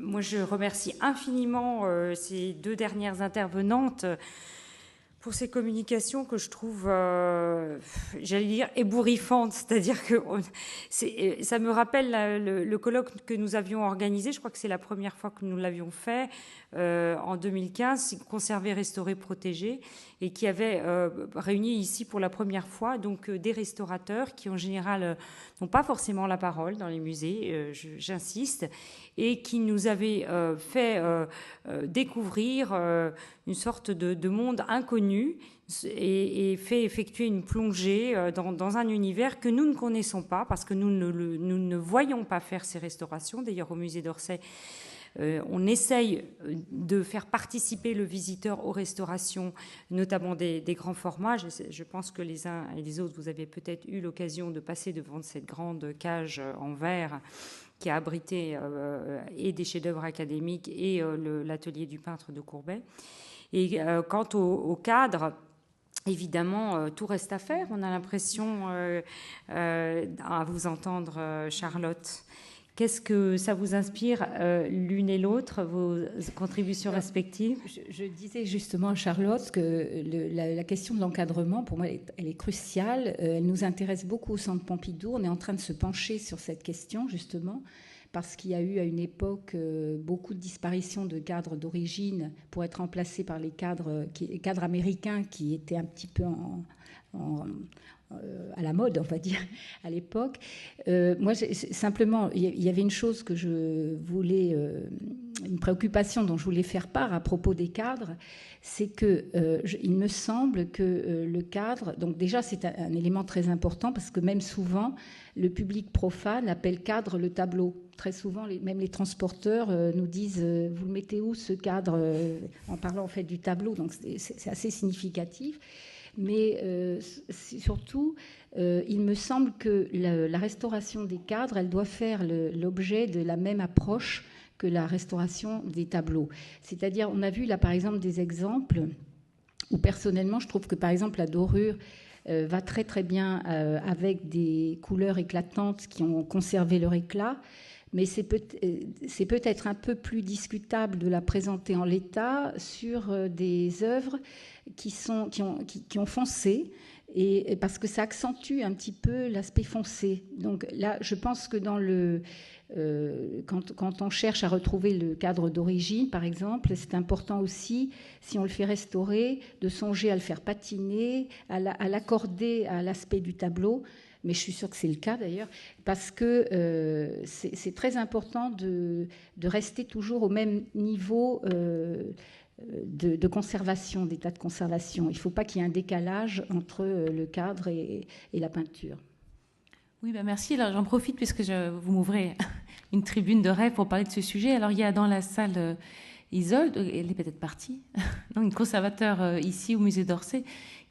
moi, je remercie infiniment ces deux dernières intervenantes pour ces communications que je trouve, j'allais dire, ébouriffantes. C'est-à-dire que ça me rappelle le colloque que nous avions organisé. Je crois que c'est la première fois que nous l'avions fait en 2015, Conserver, restaurer, protéger, et qui avait réuni ici pour la première fois donc des restaurateurs qui en général n'ont pas forcément la parole dans les musées, j'insiste, et qui nous avaient fait découvrir une sorte de monde inconnu et fait effectuer une plongée dans un univers que nous ne connaissons pas parce que nous ne voyons pas faire ces restaurations. D'ailleurs, au musée d'Orsay, on essaye de faire participer le visiteur aux restaurations, notamment des grands formats. Je pense que les uns et les autres, vous avez peut-être eu l'occasion de passer devant cette grande cage en verre qui a abrité et des chefs-d'œuvre académiques et l'atelier du peintre de Courbet. Et quant au cadre, évidemment, tout reste à faire. On a l'impression, à vous entendre, Charlotte. Qu'est-ce que ça vous inspire l'une et l'autre, vos contributions respectives? Je disais justement à Charlotte que la question de l'encadrement, pour moi, elle est cruciale. Elle nous intéresse beaucoup au Centre Pompidou. On est en train de se pencher sur cette question, justement, parce qu'il y a eu à une époque beaucoup de disparitions de cadres d'origine pour être remplacés par les cadres américains qui étaient un petit peu à la mode, on va dire, à l'époque. Moi, simplement, il y avait une chose que je voulais, une préoccupation dont je voulais faire part à propos des cadres, c'est que il me semble que le cadre, donc déjà c'est un élément très important parce que même souvent le public profane appelle cadre le tableau. Très souvent, même les transporteurs nous disent vous le mettez où ce cadre, en parlant en fait du tableau, donc c'est assez significatif. Mais surtout, il me semble que la restauration des cadres, elle doit faire l'objet de la même approche que la restauration des tableaux. C'est-à-dire, on a vu là par exemple des exemples où personnellement, je trouve que par exemple la dorure va très très bien avec des couleurs éclatantes qui ont conservé leur éclat. Mais c'est peut-être un peu plus discutable de la présenter en l'état sur des œuvres qui ont foncé, et parce que ça accentue un petit peu l'aspect foncé. Donc là, je pense que quand on cherche à retrouver le cadre d'origine, par exemple, c'est important aussi, si on le fait restaurer, de songer à le faire patiner, à l'accorder à l'aspect du tableau. Mais je suis sûre que c'est le cas d'ailleurs, parce que c'est très important de rester toujours au même niveau de conservation, d'état de conservation. Il ne faut pas qu'il y ait un décalage entre le cadre et la peinture. Oui, ben merci. Alors, j'en profite puisque vous m'ouvrez une tribune de rêve pour parler de ce sujet. Alors, il y a dans la salle Isolde, elle est peut-être partie, non, une conservateur ici au musée d'Orsay,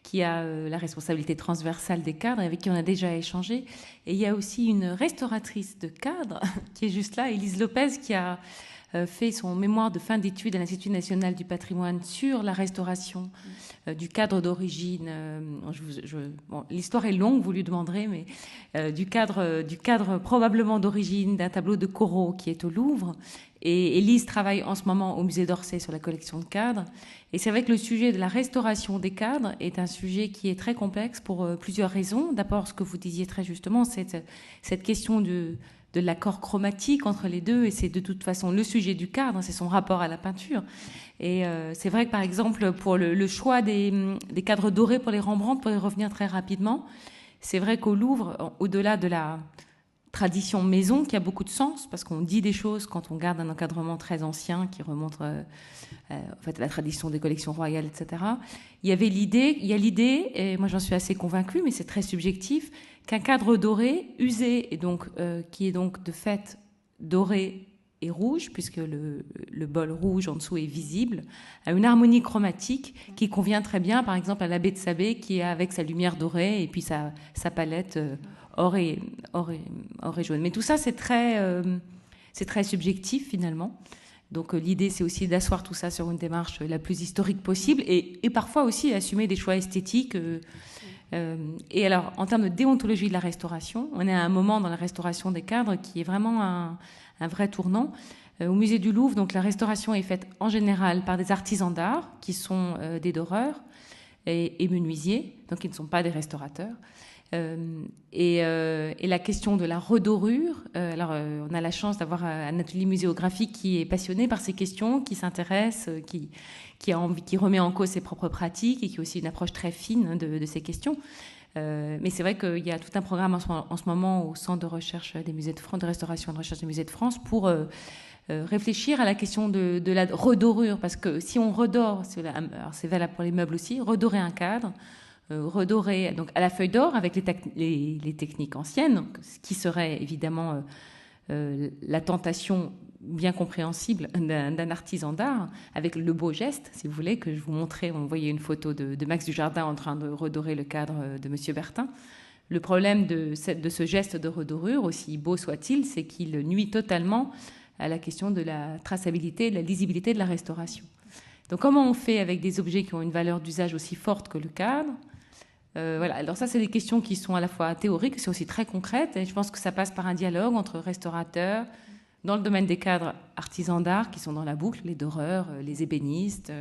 qui a la responsabilité transversale des cadres, avec qui on a déjà échangé. Et il y a aussi une restauratrice de cadres qui est juste là, Élise Lopez, qui a fait son mémoire de fin d'études à l'Institut national du patrimoine sur la restauration du cadre d'origine. Bon, l'histoire est longue, vous lui demanderez, mais du cadre probablement d'origine d'un tableau de Corot qui est au Louvre. Et Élise travaille en ce moment au musée d'Orsay sur la collection de cadres. Et c'est vrai que le sujet de la restauration des cadres est un sujet qui est très complexe pour plusieurs raisons. D'abord, ce que vous disiez très justement, cette question de l'accord chromatique entre les deux, et c'est de toute façon le sujet du cadre, c'est son rapport à la peinture. Et c'est vrai que par exemple, pour le choix des cadres dorés pour les Rembrandt, pour y revenir très rapidement, c'est vrai qu'au Louvre, au-delà de la tradition maison qui a beaucoup de sens, parce qu'on dit des choses quand on garde un encadrement très ancien qui remonte en fait, à la tradition des collections royales, etc. Il y a l'idée, et moi j'en suis assez convaincue, mais c'est très subjectif, qu'un cadre doré, usé, et donc, qui est donc de fait doré et rouge, puisque le bol rouge en dessous est visible, a une harmonie chromatique qui convient très bien, par exemple, à l'abbé de Sabé, qui est avec sa lumière dorée et puis sa palette or et jaune. Mais tout ça, c'est très subjectif, finalement. Donc l'idée, c'est aussi d'asseoir tout ça sur une démarche la plus historique possible et parfois aussi assumer des choix esthétiques. Et alors, en termes de déontologie de la restauration, on est à un moment dans la restauration des cadres qui est vraiment un vrai tournant. Au musée du Louvre, donc, la restauration est faite en général par des artisans d'art qui sont des doreurs et menuisiers, donc ils ne sont pas des restaurateurs. Et la question de la redorure, on a la chance d'avoir un atelier muséographique qui est passionné par ces questions, qui s'intéresse, qui remet en cause ses propres pratiques et qui a aussi une approche très fine de ces questions. Mais c'est vrai qu'il y a tout un programme en ce moment au Centre de recherche des musées de France, de restauration et de recherche des musées de France, pour réfléchir à la question de la redorure, parce que si on redore, c'est valable pour les meubles aussi, redorer un cadre, redorer donc à la feuille d'or avec les techniques anciennes, donc, ce qui serait évidemment la tentation bien compréhensible d'un artisan d'art, avec le beau geste, si vous voulez, que je vous montrais. On voyait une photo de Max Dujardin en train de redorer le cadre de Monsieur Bertin. Le problème de ce geste de redorure, aussi beau soit-il, c'est qu'il nuit totalement à la question de la traçabilité, de la lisibilité de la restauration. Donc comment on fait avec des objets qui ont une valeur d'usage aussi forte que le cadre ? Voilà. Alors ça, c'est des questions qui sont à la fois théoriques, c'est aussi très concrètes, et je pense que ça passe par un dialogue entre restaurateurs, dans le domaine des cadres artisans d'art qui sont dans la boucle, les doreurs, les ébénistes,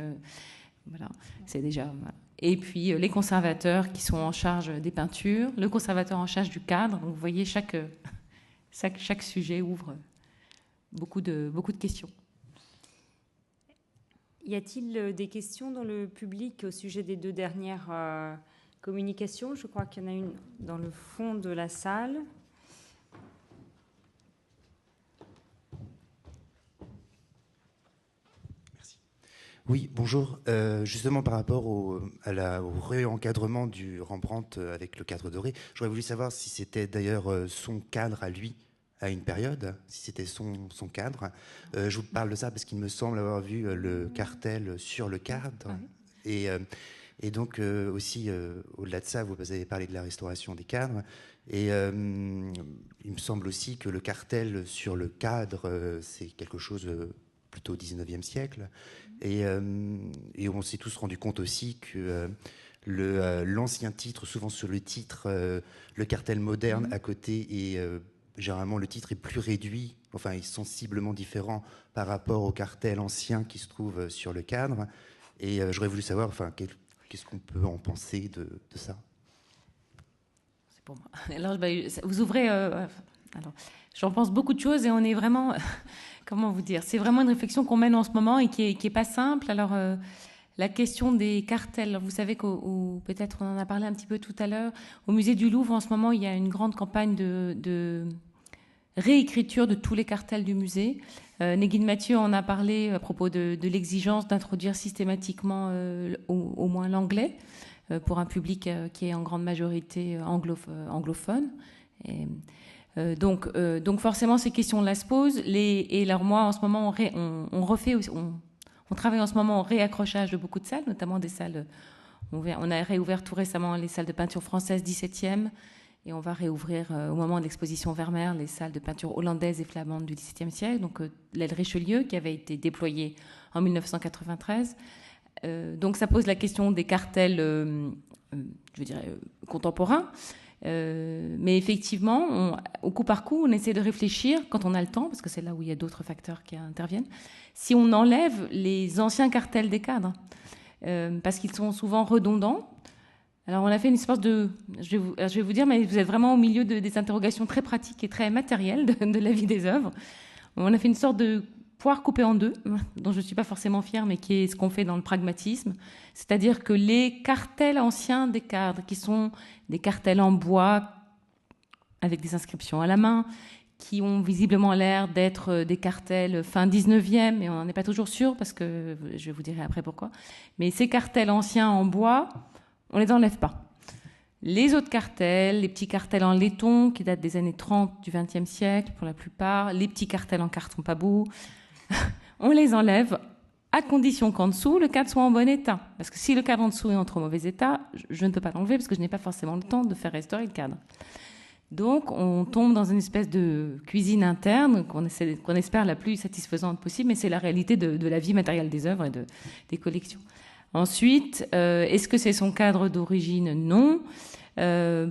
voilà, c'est déjà... Voilà. Et puis les conservateurs qui sont en charge des peintures, le conservateur en charge du cadre. Donc vous voyez, chaque sujet ouvre beaucoup de questions. Y a-t-il des questions dans le public au sujet des deux dernières communications ? Je crois qu'il y en a une dans le fond de la salle. Oui, bonjour. Justement, par rapport au réencadrement du Rembrandt avec le cadre doré, j'aurais voulu savoir si c'était d'ailleurs son cadre à lui, à une période, si c'était son cadre. Je vous parle de ça parce qu'il me semble avoir vu le cartel sur le cadre. Et donc, aussi, au-delà de ça, vous avez parlé de la restauration des cadres. Et il me semble aussi que le cartel sur le cadre, c'est quelque chose plutôt au 19e siècle. Et on s'est tous rendu compte aussi que l'ancien titre, souvent sur le titre, le cartel moderne à côté, et généralement le titre est plus réduit, enfin est sensiblement différent par rapport au cartel ancien qui se trouve sur le cadre. Et j'aurais voulu savoir, enfin, qu'est-ce qu'on peut en penser de ça ? C'est pour moi. Alors, vous ouvrez... alors, j'en pense beaucoup de choses et on est vraiment... Comment vous dire ? C'est vraiment une réflexion qu'on mène en ce moment et qui est pas simple. Alors, la question des cartels, vous savez peut-être on en a parlé un petit peu tout à l'heure, au musée du Louvre, en ce moment, il y a une grande campagne de réécriture de tous les cartels du musée. Negin Mathieu en a parlé à propos de l'exigence d'introduire systématiquement au moins l'anglais pour un public qui est en grande majorité anglophone. Donc forcément, ces questions-là se posent. Et alors moi, en ce moment, on travaille en ce moment au réaccrochage de beaucoup de salles, notamment des salles... On a réouvert tout récemment les salles de peinture française 17e, et on va réouvrir au moment de l'exposition Vermeer les salles de peinture hollandaise et flamande du XVIIe siècle, donc l'aile Richelieu, qui avait été déployée en 1993. Donc ça pose la question des cartels, contemporains. Mais effectivement, au coup par coup, on essaie de réfléchir, quand on a le temps, parce que c'est là où il y a d'autres facteurs qui interviennent, si on enlève les anciens cartels des cadres, parce qu'ils sont souvent redondants. Alors on a fait une espèce de... Je vais vous dire, mais vous êtes vraiment au milieu des interrogations très pratiques et très matérielles de la vie des œuvres. On a fait une sorte de poire coupée en deux, dont je ne suis pas forcément fière, mais qui est ce qu'on fait dans le pragmatisme. C'est-à-dire que les cartels anciens des cadres, qui sont des cartels en bois, avec des inscriptions à la main, qui ont visiblement l'air d'être des cartels fin 19e, mais on n'en est pas toujours sûr, parce que je vous dirai après pourquoi. Mais ces cartels anciens en bois, on ne les enlève pas. Les autres cartels, les petits cartels en laiton, qui datent des années 30 du XXe siècle, pour la plupart, les petits cartels en carton pabou, on les enlève à condition qu'en dessous, le cadre soit en bon état. Parce que si le cadre en dessous est en trop mauvais état, je ne peux pas l'enlever parce que je n'ai pas forcément le temps de faire restaurer le cadre. Donc, on tombe dans une espèce de cuisine interne qu'on espère la plus satisfaisante possible, mais c'est la réalité de la vie matérielle des œuvres et des collections. Ensuite, est-ce que c'est son cadre d'origine ? Non.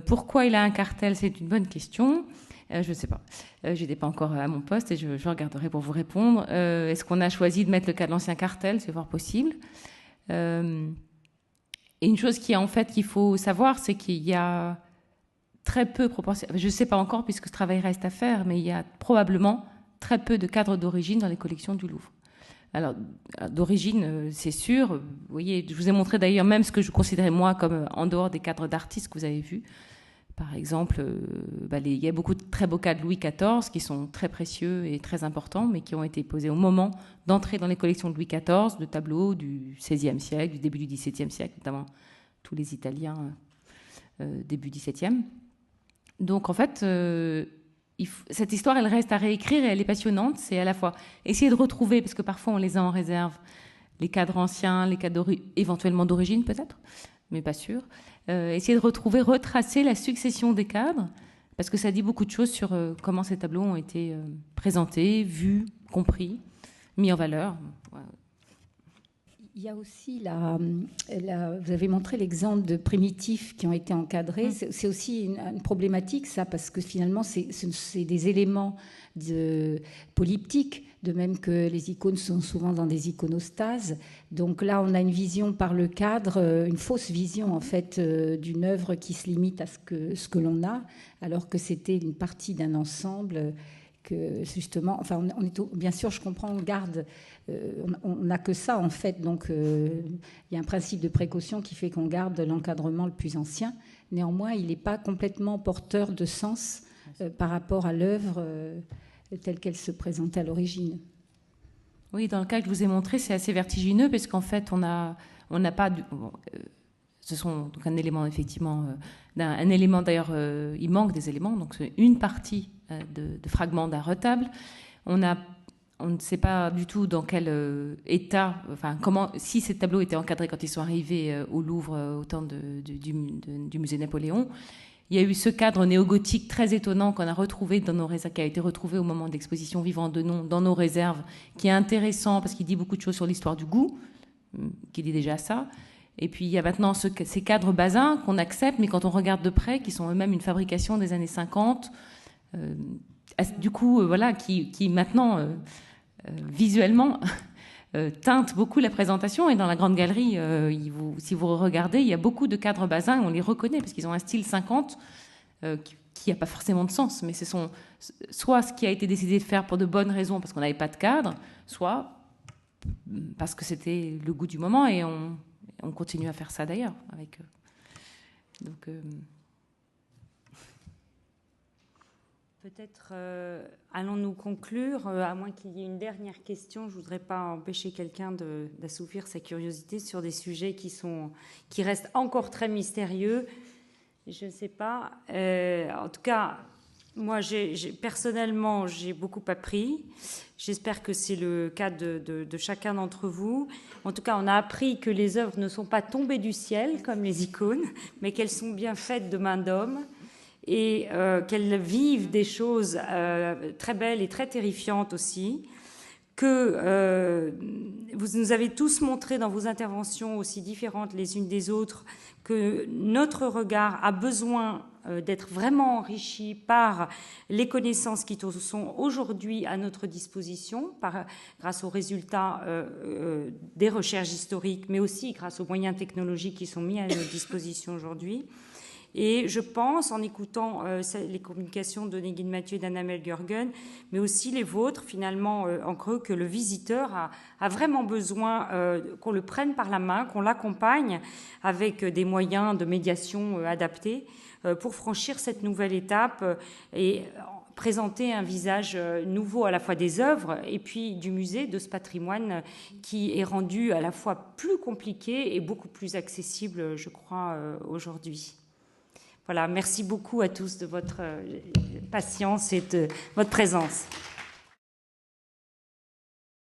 Pourquoi il a un cartel ? C'est une bonne question. Je ne sais pas. Je n'étais pas encore à mon poste et je regarderai pour vous répondre. Est-ce qu'on a choisi de mettre le cas de l'ancien cartel? C'est fort possible. Et une chose qui, en fait, qu'il faut savoir, c'est qu'il y a très peu je ne sais pas encore puisque ce travail reste à faire, mais il y a probablement très peu de cadres d'origine dans les collections du Louvre. Alors, d'origine, c'est sûr. Vous voyez, je vous ai montré d'ailleurs même ce que je considérais moi comme en dehors des cadres d'artistes que vous avez vus. Par exemple, il y a beaucoup de très beaux cadres Louis XIV qui sont très précieux et très importants, mais qui ont été posés au moment d'entrer dans les collections de Louis XIV, de tableaux du XVIe siècle, du début du XVIIe siècle, notamment tous les Italiens début XVIIe. Donc en fait, cette histoire, elle reste à réécrire et elle est passionnante. C'est à la fois essayer de retrouver, parce que parfois on les a en réserve, les cadres anciens, les cadres éventuellement d'origine peut-être, mais pas sûr. Essayer de retrouver, retracer la succession des cadres, parce que ça dit beaucoup de choses sur comment ces tableaux ont été présentés, vus, compris, mis en valeur. Voilà. Il y a aussi vous avez montré l'exemple de primitifs qui ont été encadrés. C'est aussi une problématique, ça, parce que finalement, c'est des éléments polyptiques, de même que les icônes sont souvent dans des iconostases. Donc là, on a une vision par le cadre, une fausse vision, en fait, d'une œuvre qui se limite à ce que l'on a, alors que c'était une partie d'un ensemble. Que justement, enfin, bien sûr, je comprends, on garde, on n'a que ça en fait, donc il y a un principe de précaution qui fait qu'on garde l'encadrement le plus ancien. Néanmoins, il n'est pas complètement porteur de sens par rapport à l'œuvre telle qu'elle se présentait à l'origine. Oui, dans le cas que je vous ai montré, c'est assez vertigineux parce qu'en fait, on n'a pas. Ce sont donc un élément effectivement, un élément d'ailleurs, il manque des éléments, donc c'est une partie de fragments d'un retable. On ne sait pas du tout dans quel état, enfin si ces tableaux étaient encadrés quand ils sont arrivés au Louvre au temps du musée Napoléon. Il y a eu ce cadre néo-gothique très étonnant qu'on a retrouvé dans nos réserves, qui a été retrouvé au moment d'exposition Vivant de Nom dans nos réserves, qui est intéressant parce qu'il dit beaucoup de choses sur l'histoire du goût, qui dit déjà ça. Et puis il y a maintenant ces cadres Bazin qu'on accepte, mais quand on regarde de près, qui sont eux-mêmes une fabrication des années 50, du coup, voilà, qui maintenant, visuellement, teintent beaucoup la présentation. Et dans la Grande Galerie, si vous regardez, il y a beaucoup de cadres Bazin, on les reconnaît, parce qu'ils ont un style 50 qui n'a pas forcément de sens, mais ce sont soit ce qui a été décidé de faire pour de bonnes raisons, parce qu'on n'avait pas de cadre, soit parce que c'était le goût du moment, et on continue à faire ça d'ailleurs. Donc, peut-être allons-nous conclure, à moins qu'il y ait une dernière question. Je ne voudrais pas empêcher quelqu'un d'assouvir sa curiosité sur des sujets qui restent encore très mystérieux. Je ne sais pas. En tout cas, moi, personnellement, j'ai beaucoup appris. J'espère que c'est le cas de chacun d'entre vous. En tout cas, on a appris que les œuvres ne sont pas tombées du ciel, comme les icônes, mais qu'elles sont bien faites de main d'homme et qu'elles vivent des choses très belles et très terrifiantes aussi, que vous nous avez tous montré dans vos interventions aussi différentes les unes des autres que notre regard a besoin d'être vraiment enrichi par les connaissances qui sont aujourd'hui à notre disposition, grâce aux résultats des recherches historiques, mais aussi grâce aux moyens technologiques qui sont mis à notre disposition aujourd'hui. Et je pense, en écoutant les communications de Negin Mathieu et d'Annabelle Görgen, mais aussi les vôtres, finalement, en creux, que le visiteur a vraiment besoin qu'on le prenne par la main, qu'on l'accompagne avec des moyens de médiation adaptés pour franchir cette nouvelle étape et présenter un visage nouveau à la fois des œuvres et puis du musée, de ce patrimoine qui est rendu à la fois plus compliqué et beaucoup plus accessible, je crois, aujourd'hui. Voilà, merci beaucoup à tous de votre patience et de votre présence.